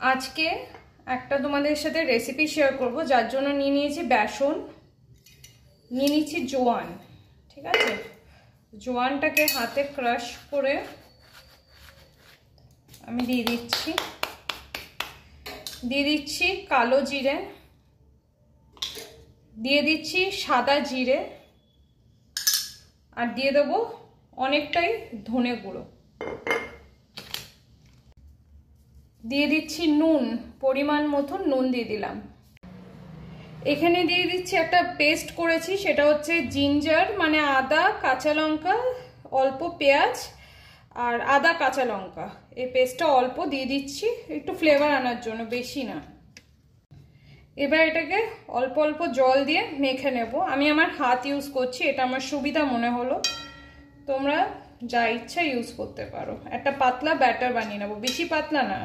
আজকে একটা তোমাদের সাথে রেসিপি শেয়ার করব, যার জন্য নিয়ে নিয়েছি বেসন, নিয়ে নিচ্ছি জোয়ান। ঠিক আছে, জোয়ানটাকে হাতে ক্রাশ করে আমি দিয়ে দিচ্ছি কালো জিরে, দিয়ে দিচ্ছি সাদা জিরে, আর দিয়ে দেবো অনেকটাই ধনে গুঁড়ো, দিয়ে দিচ্ছি নুন, পরিমাণ মতো নুন দিয়ে দিলাম। এখানে দিয়ে দিচ্ছি একটা পেস্ট করেছি, সেটা হচ্ছে জিঞ্জার মানে আদা, কাঁচা লঙ্কা, অল্প পেঁয়াজ আর আদা কাঁচা লঙ্কা, এই পেস্টটা অল্প দিয়ে দিচ্ছি একটু ফ্লেভার আনার জন্য, বেশি না। এবার এটাকে অল্প অল্প জল দিয়ে মেখে নেব। আমি আমার হাত ইউজ করছি, এটা আমার সুবিধা মনে হলো, তোমরা যা ইচ্ছা ইউজ করতে পারো। একটা পাতলা ব্যাটার বানিয়ে নেবো, বেশি পাতলা না।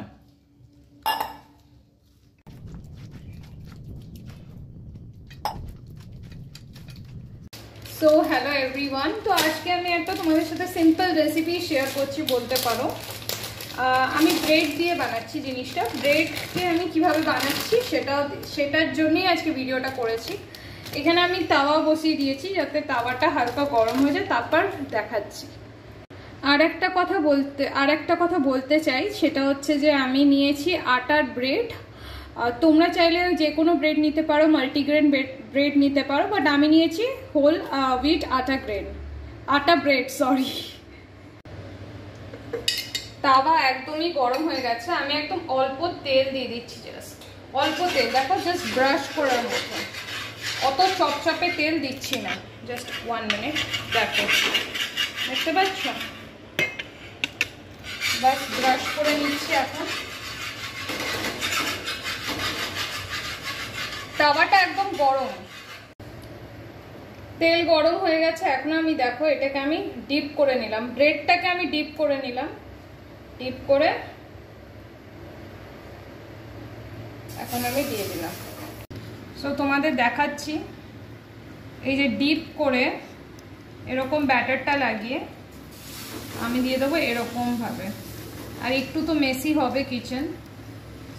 সো হ্যালো এভরিওয়ান, তো আজকে আমি একটা তোমাদের সাথে সিম্পল রেসিপি শেয়ার করছি বলতে পারো। আমি ব্রেড দিয়ে বানাচ্ছি জিনিসটা। ব্রেডকে আমি কিভাবে বানাচ্ছি সেটার জন্যই আজকে ভিডিওটা করেছি। এখানে আমি তাওয়া বসিয়ে দিয়েছি যাতে তাওয়াটা হালকা গরম হয়ে যায়, তারপর দেখাচ্ছি। আর একটা কথা বলতে চাই, সেটা হচ্ছে যে আমি নিয়েছি আটার ব্রেড। তোমরা চাইলে যে কোনো ব্রেড নিতে পারো, মাল্টিগ্রেন ব্রেড নিতে পারো, বাট আমি নিয়েছি হোল হুইট আটা ব্রেড। তাওয়া একদমই গরম হয়ে গেছে, আমি একদম অল্প তেল দিয়ে দিচ্ছি, জাস্ট অল্প তেল, দেখো জাস্ট ব্রাশ করার মতো, অত চপচপে তেল দিচ্ছি না, জাস্ট 1 মিনিট। দেখো, দেখতে পাচ্ছ, বাস ব্রাশ করে নিচ্ছি। এখন তাওয়াটা একদম গরম, তেল গরম হয়ে গেছে। এখন আমি দেখো এটাকে আমি ডিপ করে নিলাম, ব্রেডটাকে আমি ডিপ করে নিলাম, ডিপ করে এখন আমি দিয়ে দিলাম। সো তোমাদের দেখাচ্ছি, এই যে ডিপ করে এরকম ব্যাটারটা লাগিয়ে আমি দিয়ে দেবো এরকম ভাবে, আর একটু তো মেসি হবে কিচেন,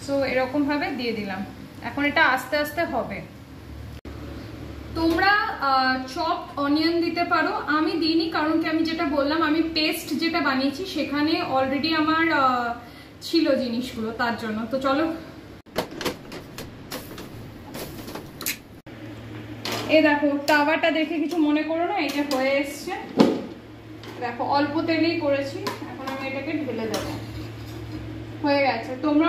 সো এরকম ভাবে দিয়ে দিলাম। এখন এটা আস্তে আস্তে হবে। তোমরা চপ অনিয়ন দিতে পারো, আমি দিইনি, কারণ কি আমি যেটা বললাম, আমি পেস্ট যেটা বানিয়েছি সেখানে অলরেডি আমার ছিল জিনিসগুলো, তার জন্য। তো চলো, এই দেখো তাওয়াটা দেখে কিছু মনে করো না, এটা হয়ে এসছে। দেখো অল্প তেলেই করেছি, এখন আমি এটাকে ঢেলে দেবো, হয়ে গেছে। তোমরা